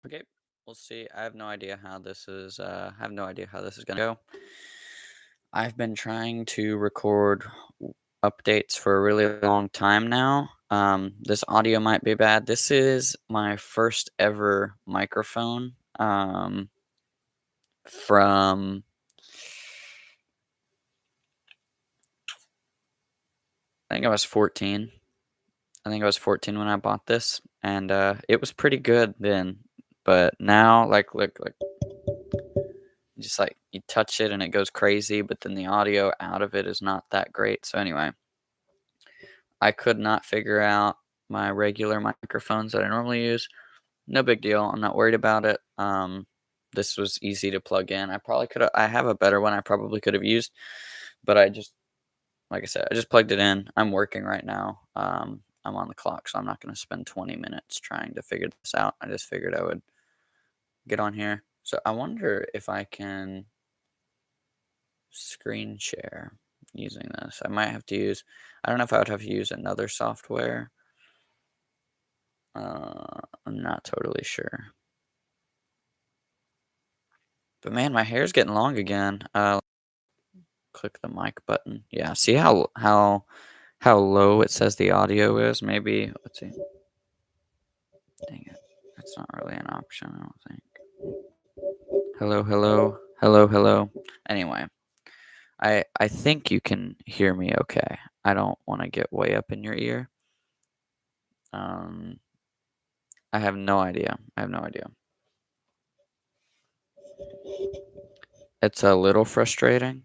Okay, we'll see. I have no idea how this is. I have no idea how this is gonna go. I've been trying to record updates for a really long time now. This audio might be bad. This is my first ever microphone. From I think I was 14. I think I was 14 when I bought this, and it was pretty good then. But now, like, look, just like you touch it and it goes crazy, but then the audio out of it is not that great. So anyway, I could not figure out my regular microphones that I normally use. No big deal. I'm not worried about it. This was easy to plug in. I probably could have. I have a better one. I probably could have used, but I just, like I said, I just plugged it in. I'm working right now. I'm on the clock, so I'm not going to spend 20 minutes trying to figure this out. I just figured I would get on here. So I wonder if I can screen share using this. I might have to use, I don't know if I would have to use another software. I'm not totally sure. But man, my hair's getting long again. Click the mic button. Yeah, see how low it says the audio is? Maybe, let's see. Dang it. That's not really an option, I don't think. Hello, hello, hello, hello. Anyway, I think you can hear me okay. I don't want to get way up in your ear. Um, I have no idea. I have no idea. It's a little frustrating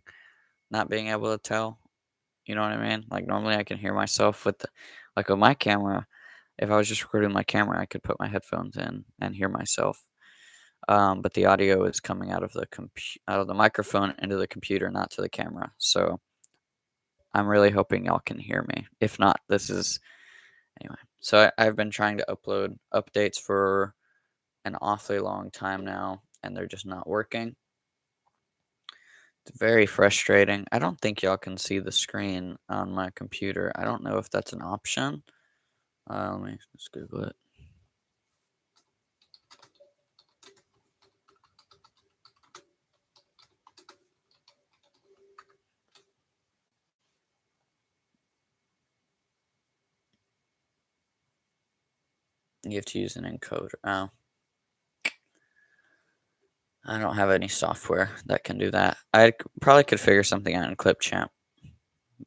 not being able to tell. You know what I mean? Like normally I can hear myself like with my camera. If I was just recording my camera, I could put my headphones in and hear myself. But the audio is coming out of out of the microphone into the computer, not to the camera. So I'm really hoping y'all can hear me. If not, this is anyway. So I've been trying to upload updates for an awfully long time now, and they're just not working. It's very frustrating. I don't think y'all can see the screen on my computer. I don't know if that's an option. Let me just Google it. You have to use an encoder. Oh, I don't have any software that can do that. Probably could figure something out in Clipchamp,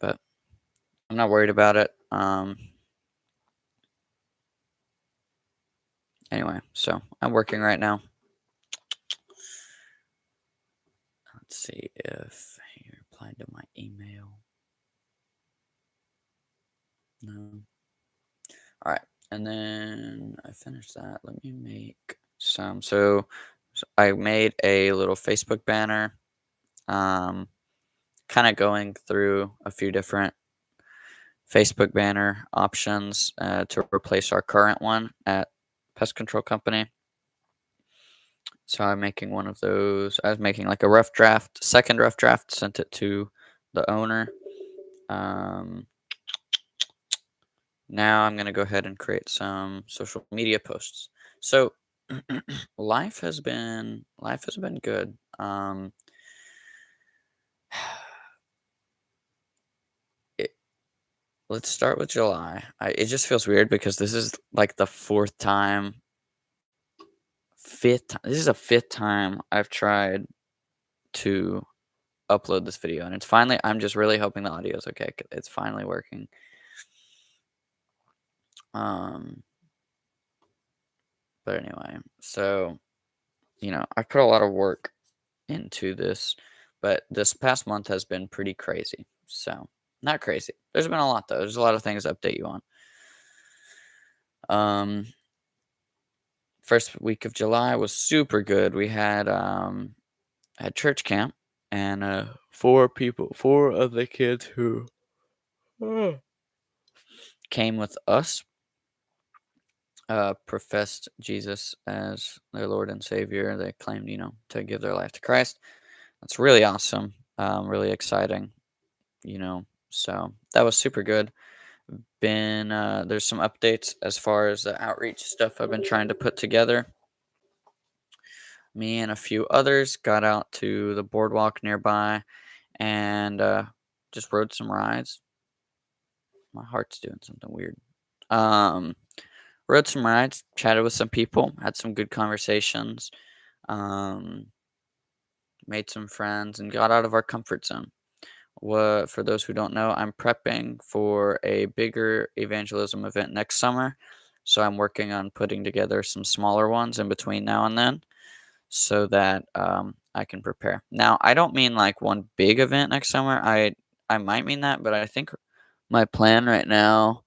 but I'm not worried about it. Anyway, so I'm working right now. Let's see if he replied to my email. No. All right, and then I finished that. Let me make some. So I made a little Facebook banner. Kind of going through a few different Facebook banner options to replace our current one at Pest Control Company. So I'm making one of those. I was making like a rough draft, second rough draft, sent it to the owner. Um, Now I'm going to go ahead and create some social media posts. So life has been good. It, let's start with July. It just feels weird because this is like the fifth time. This is the fifth time I've tried to upload this video, and it's finally. I'm just really hoping the audio is okay. It's finally working. Um, but anyway, so I put a lot of work into this, but this past month has been pretty crazy. So not crazy. There's been a lot though. There's a lot of things to update you on. Um, First week of July was super good. We had church camp, and four of the kids who came with us professed Jesus as their Lord and Savior. They claimed, to give their life to Christ. That's really awesome. Really exciting. So that was super good. There's some updates as far as the outreach stuff I've been trying to put together. Me and a few others got out to the boardwalk nearby and just rode some rides. My heart's doing something weird. Um, Rode some rides, chatted with some people, had some good conversations, um, made some friends, and got out of our comfort zone. What For those who don't know, I'm prepping for a bigger evangelism event next summer. So I'm working on putting together some smaller ones in between now and then so that I can prepare. Now, I don't mean like one big event next summer. I might mean that, but I think my plan right now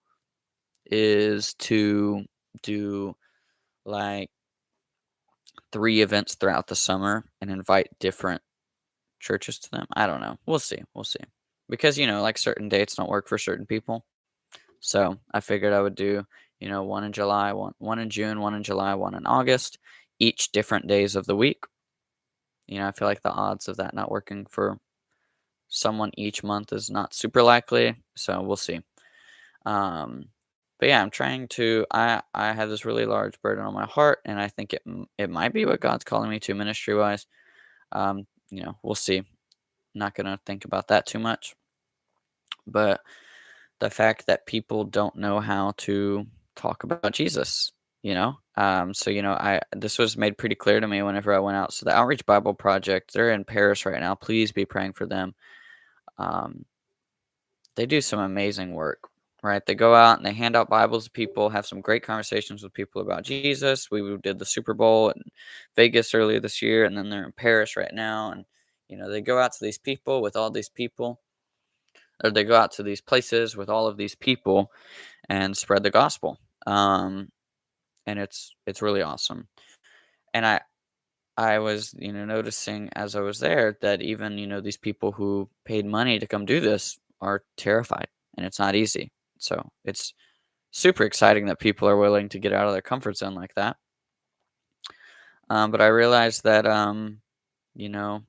is to do like 3 events throughout the summer and invite different churches to them. I don't know. We'll see. We'll see. Because, like certain dates don't work for certain people. So I figured I would do, one in July, one in June, one in July, one in August, each different days of the week. I feel like the odds of that not working for someone each month is not super likely. So we'll see. Um, but yeah, I'm trying to. I have this really large burden on my heart, and I think it might be what God's calling me to ministry wise. We'll see. Not gonna think about that too much, but the fact that people don't know how to talk about Jesus, so I this was made pretty clear to me whenever I went out. So the Outreach Bible Project, they're in Paris right now. Please be praying for them. Um, they do some amazing work, right? They go out and they hand out Bibles to people, have some great conversations with people about Jesus. We did the Super Bowl in Vegas earlier this year, and then they're in Paris right now. And, they go out to these people with all these people, or they go out to these places with all of these people and spread the gospel. And it's really awesome. And I was, noticing as I was there that even, these people who paid money to come do this are terrified and it's not easy. So it's super exciting that people are willing to get out of their comfort zone like that. But I realized that, you know,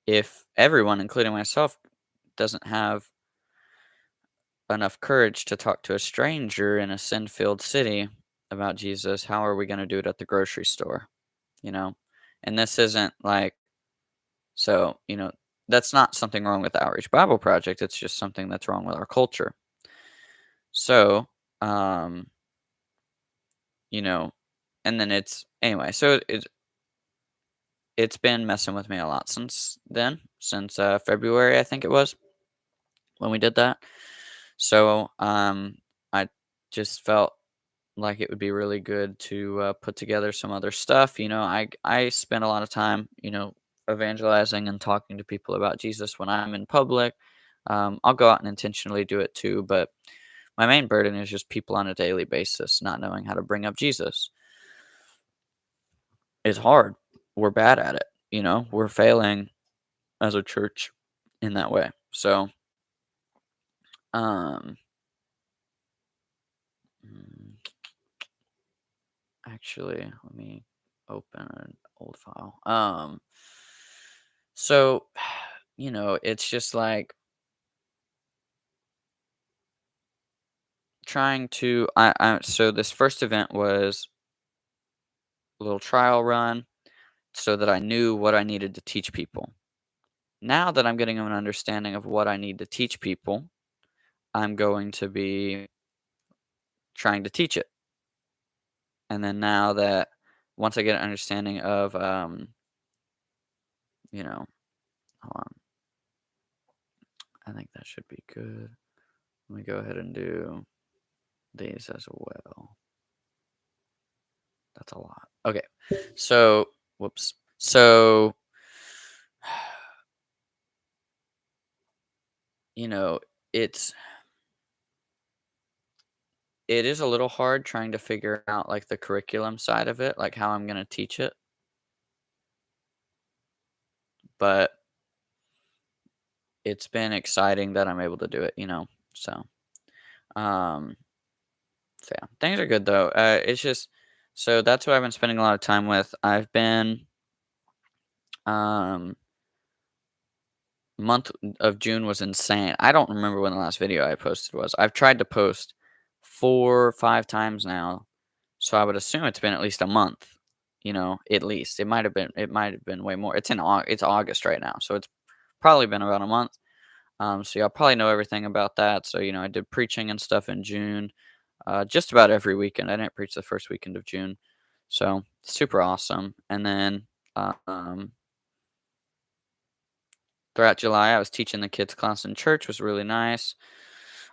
if everyone, including myself, doesn't have enough courage to talk to a stranger in a sin filled city about Jesus, how are we going to do it at the grocery store? You know? And this isn't like, so, that's not something wrong with the Outreach Bible Project. It's just something that's wrong with our culture. So, um, you know, and then anyway, so it's been messing with me a lot since then, since February, I think it was when we did that. So, I just felt like it would be really good to put together some other stuff. I spend a lot of time, evangelizing and talking to people about Jesus when I'm in public. I'll go out and intentionally do it too, but my main burden is just people on a daily basis not knowing how to bring up Jesus. It's hard. We're bad at it. We're failing as a church in that way. So, um, mm, actually, let me open an old file. So, it's just like trying to. So this first event was a little trial run, so that I knew what I needed to teach people. Now that I'm getting an understanding of what I need to teach people, I'm going to be trying to teach it. And then now that once I get an understanding of, you know, hold on, I think that should be good. Let me go ahead and do these as well. That's a lot. Okay. So, whoops. So, you know, it's it is a little hard trying to figure out like the curriculum side of it, like how I'm going to teach it, but it's been exciting that I'm able to do it. So, um so yeah, things are good though. It's just so that's what I've been spending a lot of time with. I've been um month of June was insane. I don't remember when the last video I posted was. I've tried to post 4 or 5 times now, so I would assume it's been at least a month. at least. It might have been way more. It's August right now, so it's probably been about a month. So yeah, I'll probably know everything about that. So, I did preaching and stuff in June, just about every weekend. I didn't preach the first weekend of June, so super awesome. And then um, throughout July, I was teaching the kids class in church, was really nice.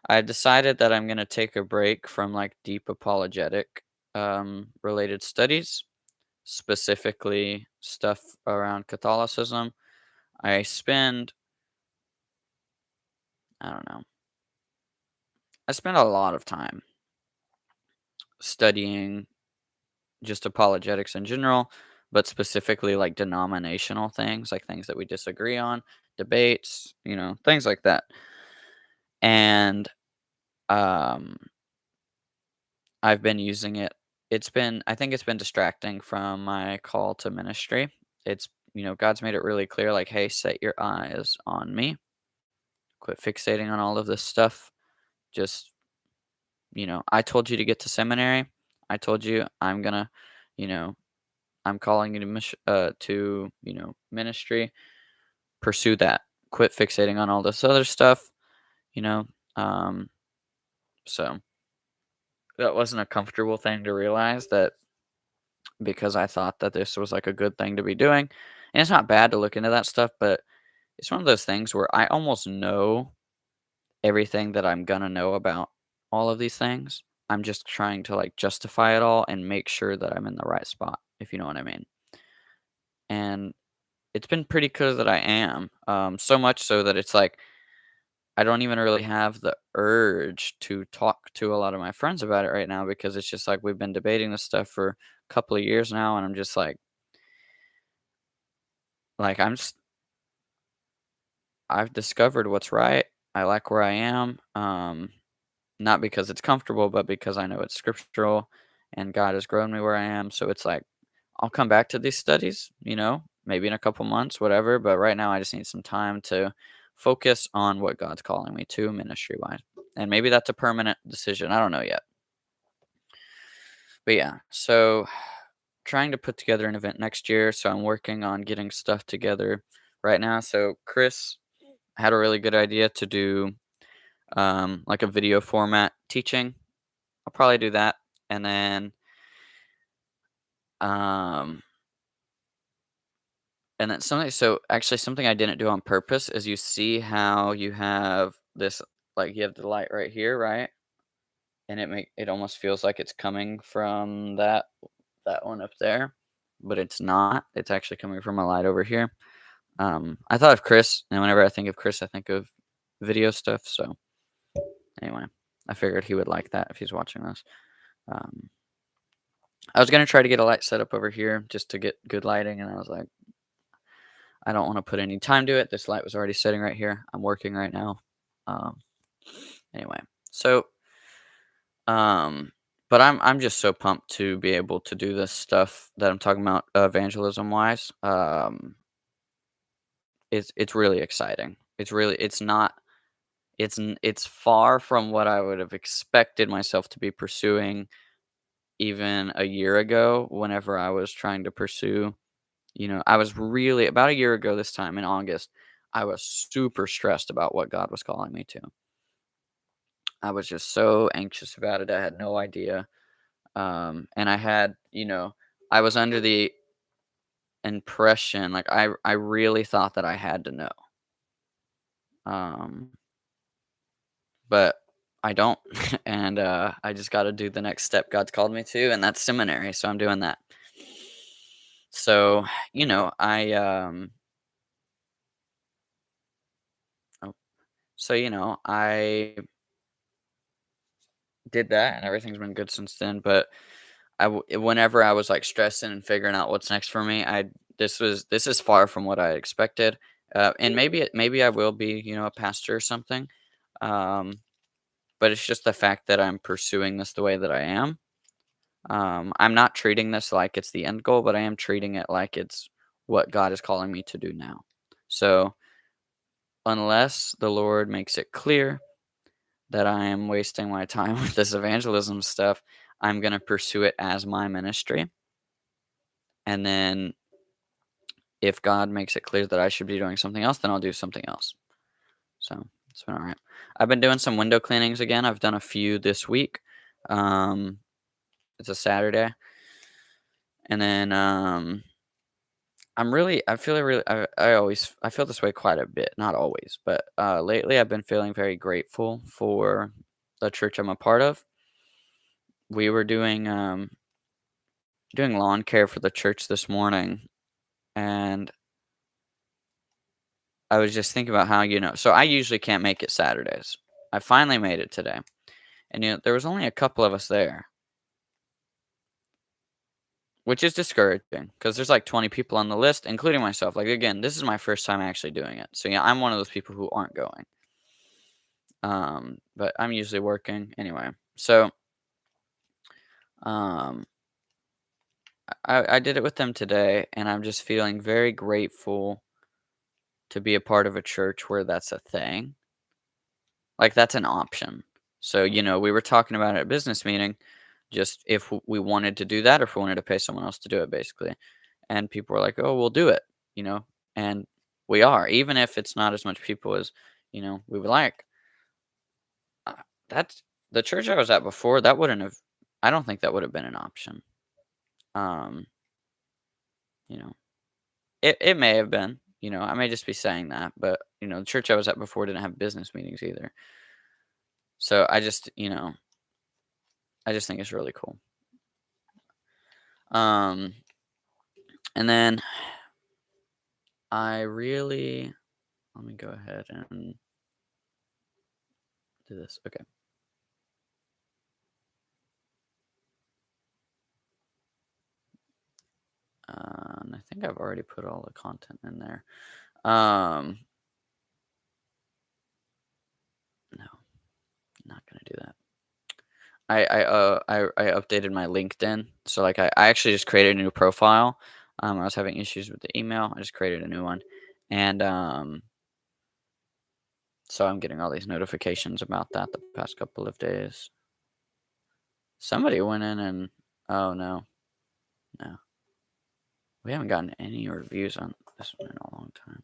I decided that I'm gonna take a break from like deep apologetic related studies, specifically stuff around Catholicism. I spend, I don't know, I spend a lot of time studying just apologetics in general, but specifically like denominational things, like things that we disagree on, debates, things like that. And um, I've been using it. I think it's been distracting from my call to ministry. God's made it really clear, like, hey, set your eyes on me, quit fixating on all of this stuff. Just, I told you to get to seminary. I told you you know, I'm calling you to ministry. Pursue that. Quit fixating on all this other stuff. You know. Um, so that wasn't a comfortable thing to realize that because I thought that this was like a good thing to be doing, and it's not bad to look into that stuff, but it's one of those things where I almost know everything that I'm gonna know about all of these things. I'm just trying to like justify it all and make sure that I'm in the right spot, if you know what I mean. And it's been pretty clear that I am. So much so that it's like I don't even really have the urge to talk to a lot of my friends about it right now because it's just like we've been debating this stuff for a couple of years now, and I'm just like I've discovered what's right. I like where I am. Not because it's comfortable, but because I know it's scriptural and God has grown me where I am. So it's like I'll come back to these studies, maybe in a couple months, whatever. But right now, I just need some time to focus on what God's calling me to ministry wise. And maybe that's a permanent decision. I don't know yet. But yeah, so trying to put together an event next year. So I'm working on getting stuff together right now. So Chris had a really good idea to do like a video format teaching. I'll probably do that. And then um, something I didn't do on purpose is you see how you have this, like, you have the light right here, right? And it almost feels like it's coming from that one up there, but it's not. It's actually coming from a light over here. I thought of Chris, and whenever I think of Chris, I think of video stuff. So anyway, I figured he would like that if he's watching this. Um, I was gonna try to get a light set up over here just to get good lighting, and I was like, I don't want to put any time to it. This light was already sitting right here. I'm working right now. Um, anyway, so um, but I'm just so pumped to be able to do this stuff that I'm talking about evangelism wise. It's really exciting. It's not it's far from what I would have expected myself to be pursuing even a year ago. Whenever I was trying to pursue, I was really about a year ago this time in August. I was super stressed about what God was calling me to. I was just so anxious about it. I had no idea. And I was under the impression, like I really thought that I had to know. Um, but I don't. And I just got to do the next step God's called me to, and that's seminary. So I'm doing that. So, oh, I did that, and everything's been good since then. But whenever I was like stressing and figuring out what's next for me, this is far from what I expected. And maybe I will be, a pastor or something. Um, but it's just the fact that I'm pursuing this the way that I am. I'm not treating this like it's the end goal, but I am treating it like it's what God is calling me to do now. So unless the Lord makes it clear that I am wasting my time with this evangelism stuff, I'm going to pursue it as my ministry. and then if God makes it clear that I should be doing something else, then I'll do something else. So it's been all right. I've been doing some window cleanings again. I've done a few this week. Um, it's a Saturday, and then I feel really, I feel this way quite a bit, not always, but lately I've been feeling very grateful for the church I'm a part of. We were doing lawn care for the church this morning, and I was just thinking about how, so I usually can't make it Saturdays. I finally made it today. And there was only a couple of us there, which is discouraging because there's like 20 people on the list, including myself. Like again, this is my first time actually doing it. So yeah, I'm one of those people who aren't going. But I'm usually working anyway. So um I did it with them today, and I'm just feeling very grateful to be a part of a church where that's a thing. Like that's an option. So, we were talking about it at a business meeting, just if we wanted to do that or if we wanted to pay someone else to do it, basically. And people were like, "Oh, we'll do it," you know, and we are, even if it's not as much people as we would like. Uh, that's the church I was at before. That wouldn't have. I don't think that would have been an option. Um, you know, it may have been. I may just be saying that, but the church I was at before didn't have business meetings either. So I just think it's really cool. Um, and then I really let me go ahead and do this. Okay. And I think I've already put all the content in there. Um, no, not gonna do that. I updated my LinkedIn, so like I actually just created a new profile. I was having issues with the email. I just created a new one, and so I'm getting all these notifications about that the past couple of days. Somebody went in and oh no, no, we haven't gotten any reviews on this one in a long time.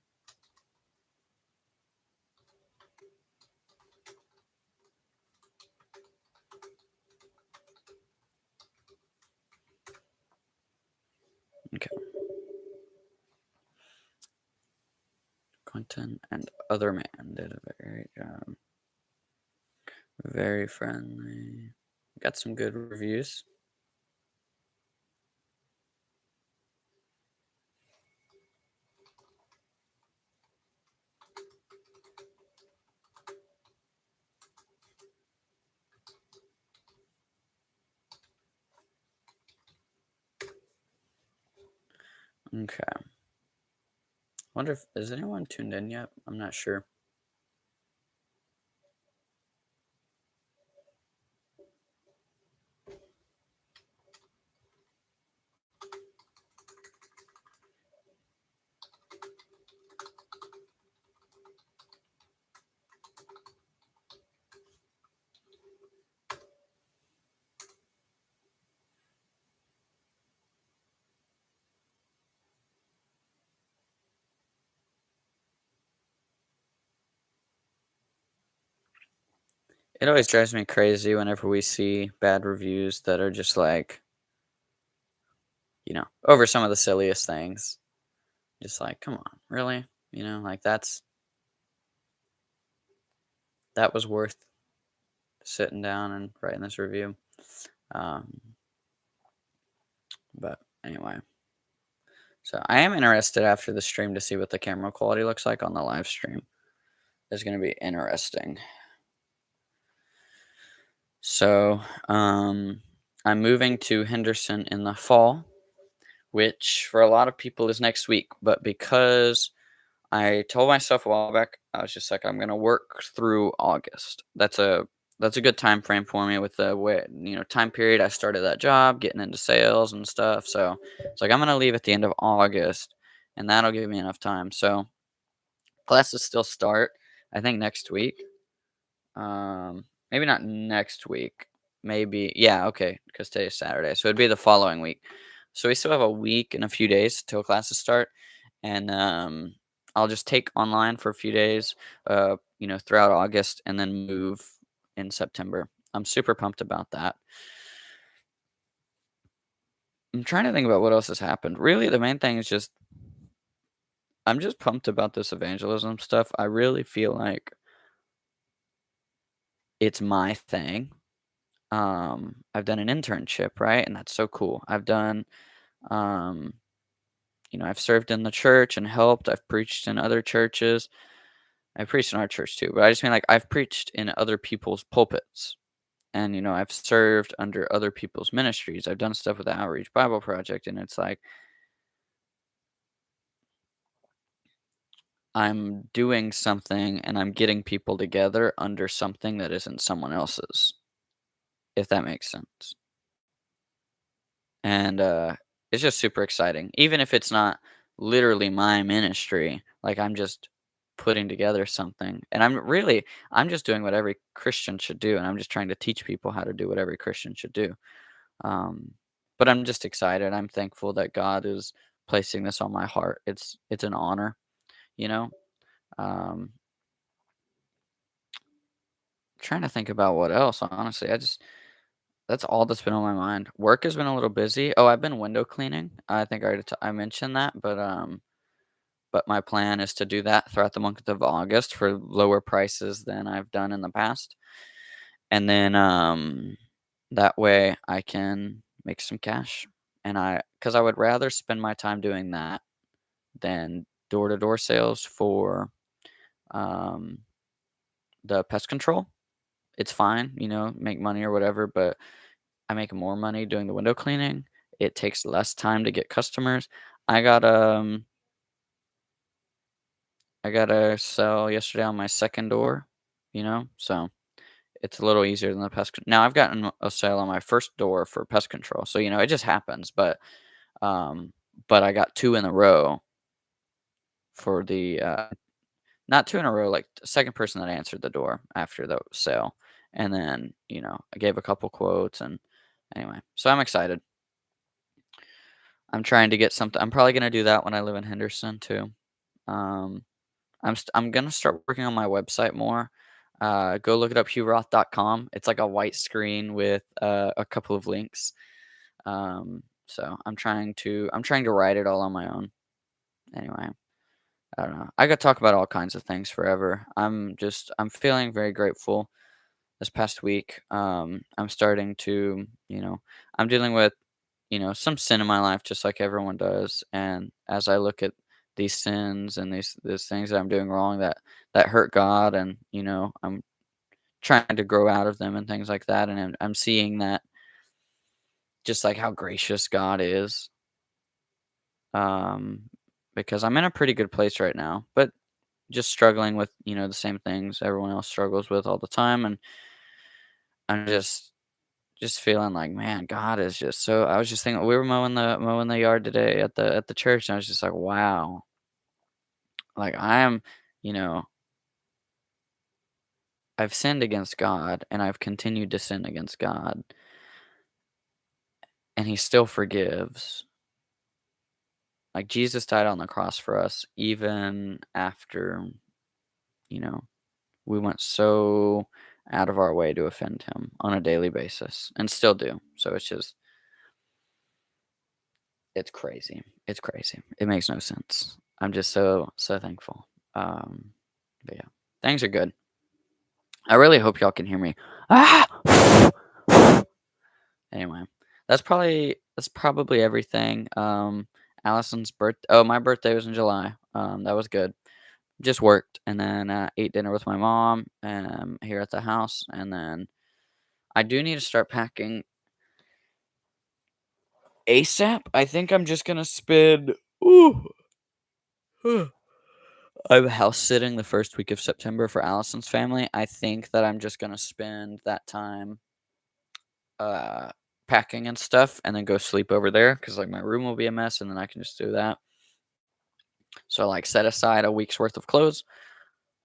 Okay. Quentin and other man did a very great job. Very friendly. Got some good reviews. Okay. Wonder if is anyone tuned in yet? I'm not sure. It always drives me crazy whenever we see bad reviews that are just like, over some of the silliest things. Just like, come on, really? Like that was worth sitting down and writing this review. Um, but anyway, so I am interested after the stream to see what the camera quality looks like on the live stream. It's going to be interesting. So, I'm moving to Henderson in the fall, which for a lot of people is next week. But because I told myself a while back, I was just like, I'm gonna work through August. That's a good time frame for me with the way time period I started that job, getting into sales and stuff. So it's like I'm gonna leave at the end of August, and that'll give me enough time. So classes still start, I think next week. Maybe not next week. Maybe yeah, okay, because today is Saturday, so it'd be the following week. So we still have a week and a few days till classes start, and I'll just take online for a few days, throughout August, and then move in September. I'm super pumped about that. I'm trying to think about what else has happened. Really, the main thing is just I'm just pumped about this evangelism stuff. I really feel like it's my thing. I've done an internship, right? And that's so cool. Um, I've served in the church and helped. I've preached in other churches. I preached in our church too, but I just mean like I've preached in other people's pulpits. And, I've served under other people's ministries. I've done stuff with the Outreach Bible Project, and it's like I'm doing something and I'm getting people together under something that isn't someone else's, if that makes sense. And it's just super exciting. Even if it's not literally my ministry, like I'm just putting together something. And I'm just doing what every Christian should do. And I'm just trying to teach people how to do what every Christian should do. Um, but I'm just excited. I'm thankful that God is placing this on my heart. It's an honor, you know. Um, Trying to think about what else. Honestly, that's all that's been on my mind. Work has been a little busy. Oh, I've been window cleaning. I think I mentioned that, but my plan is to do that throughout the month of August for lower prices than I've done in the past, and then that way I can make some cash. And because I would rather spend my time doing that than door to door sales for um, the pest control. It's fine, make money or whatever, but I make more money doing the window cleaning. It takes less time to get customers. I got I got a sell yesterday on my second door, so it's a little easier than the now I've gotten a sale on my first door for pest control. So, it just happens, um but I got 2 in a row for the not 2 in a row, like the second person that answered the door after the sale. And then, I gave a couple quotes and anyway, so I'm excited. I'm trying to get something. I'm probably gonna do that when I live in Henderson too. Um, I'm gonna start working on my website more. Go look it up, hughroth.com. It's like a white screen with a couple of links. So I'm trying to write it all on my own. Anyway, I don't know. I could talk about all kinds of things forever. I'm feeling very grateful this past week. I'm starting to, I'm dealing with, some sin in my life just like everyone does. And as I look at these sins and these things that I'm doing wrong that hurt God, and I'm trying to grow out of them and things like that, and I'm seeing that just like how gracious God is. Um, because I'm in a pretty good place right now, but just struggling with the same things everyone else struggles with all the time, and I'm just feeling like, man, God is just so. I was just thinking we were mowing the yard today at the church, and I was just like, wow, like you know, I've sinned against God, and I've continued to sin against God, and He still forgives. Like Jesus died on the cross for us, even after you know we went so out of our way to offend Him on a daily basis, and still do. So it's crazy. It's crazy. It makes no sense. I'm just so thankful. Um, but yeah, things are good. I really hope y'all can hear me. Ah! Anyway, that's probably everything. Allison's birth. Oh, my birthday was in July. That was good. Just worked and then ate dinner with my mom here at the house, and then I do need to start packing ASAP. I think I'm just gonna spend. Ooh. I'm house sitting the first week of September for Allison's family. I think that I'm just gonna spend that time uh packing and stuff and then go sleep over there because like my room will be a mess and then I can just do that. So like set aside a week's worth of clothes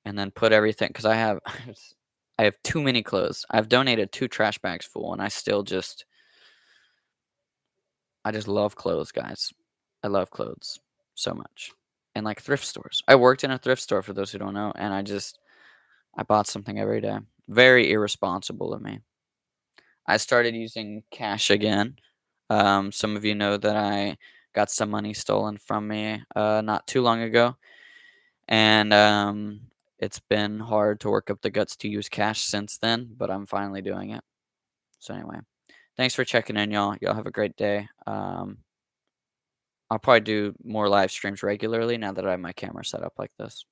and then put everything because I have I have too many clothes. I've donated 2 trash bags full and I just love clothes, guys. I love clothes so much. And like thrift stores. I worked in a thrift store for those who don't know, and I bought something every day. Very irresponsible of me. I started using cash again. Some of you know that I got some money stolen from me not too long ago, and it's been hard to work up the guts to use cash since then, but I'm finally doing it. So anyway, thanks for checking in, y'all. Y'all have a great day. I'll probably do more live streams regularly now that I have my camera set up like this.